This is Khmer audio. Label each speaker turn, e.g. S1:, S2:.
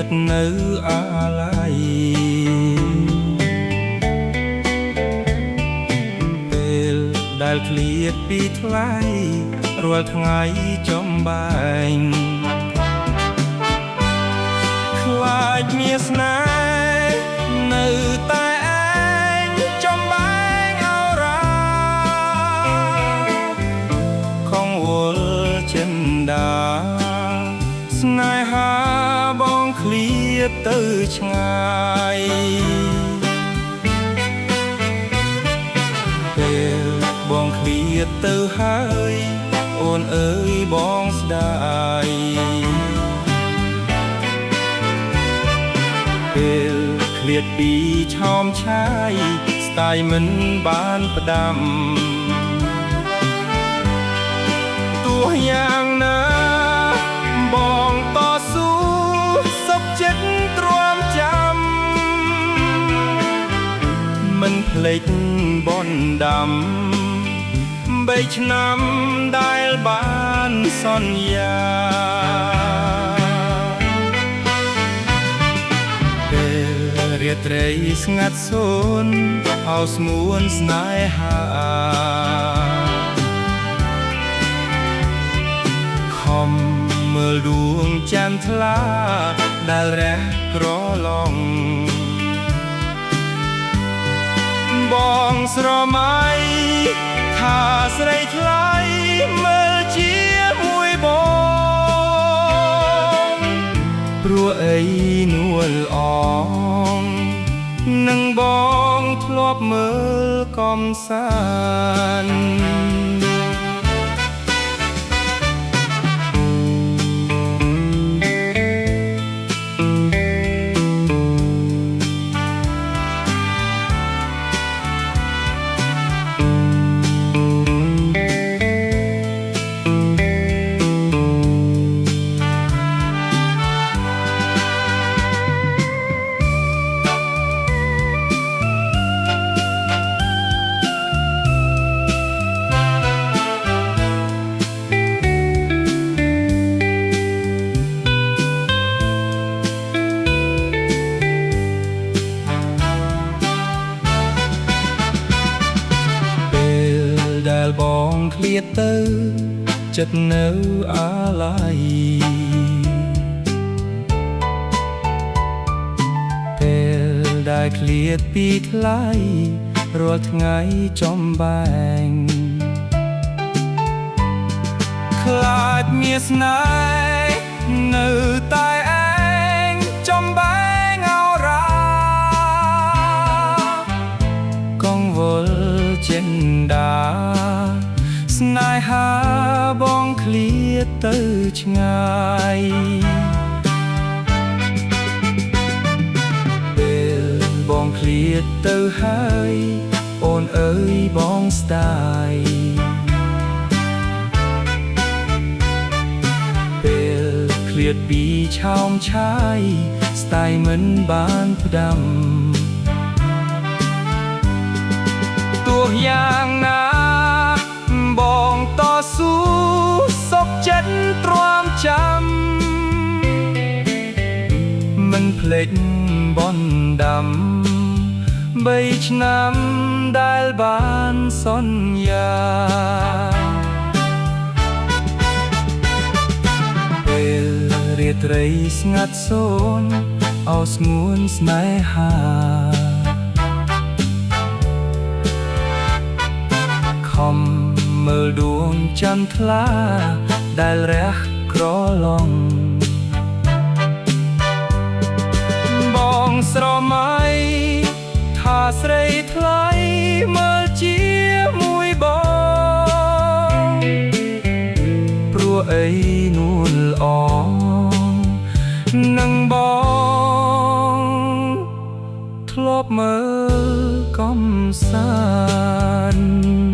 S1: ចិត្តនៅអាឡ័យពេលដែលឃ្លាតពីថ្លៃរាល់ថ្ងៃចំបែងខ្លាចមានស្នេហ៍នៅតែឯងចំបែងអរ៉ាខំវល់ចិនដាស្នេហាបងឃ្លាតទៅឆ្ងាយពេលបងឃ្លាតទៅហើយអូនអើយបងស្ដាយពេលឃ្លាតពីឆោមឆាយស្ដាយមិនបានផ្ដាំទោះយ៉ាងណាបងតស៊ូសុខចិត្តទ្រាំចាំមិនភ្លេចបនដាំ3ឆ្នាំដែលបានសន្យាពេលរាត្រីស្ងាត់សូន្យអោស្មួនស្នេហាខំមើលដួងច័ន្ទថ្លាដែលរះក្រឡងបងស្រមៃថាស្រីថ្លៃមើលជាមួយបងព្រោះអីនួលអងនឹងបងធ្លាប់មើលកំសាន្តដែលបងឃ្លាតទៅចិត្តនៅអាឡ័យពេលដែលឃ្លាតពីថ្លៃរាល់ថ្ងៃចំបែងខ្លាចមានស្នេហ៍នៅតែឯងចំបែងអរ៉ាកងវល់ចិនដាស្នេហាបងឃ្លាតទៅឆ្ងាយពេលបងឃ្លាតទៅហើយអូនអើយបងស្ដាយពេលឃ្លាតពីឆោមឆាយស្ដាយមិនបានផ្ដាំទោះយ៉ាងណាបងតស៊ូសុខចិត្តទ្រាំចាំមិនភ្លេចបនដាំ3ឆ្នាំដែលបានសន្យាពេលរាត្រីស្ងាត់សូន្យអោស្ងួនស្នេហាខំមើលដួងច័ន្ទថ្លាដែលរះក្រឡងបងស្រមៃថាស្រីថ្លៃមើលជាមួយបងព្រោះអីនួលអងនឹងបងធ្លាប់មើលកំសាន្ត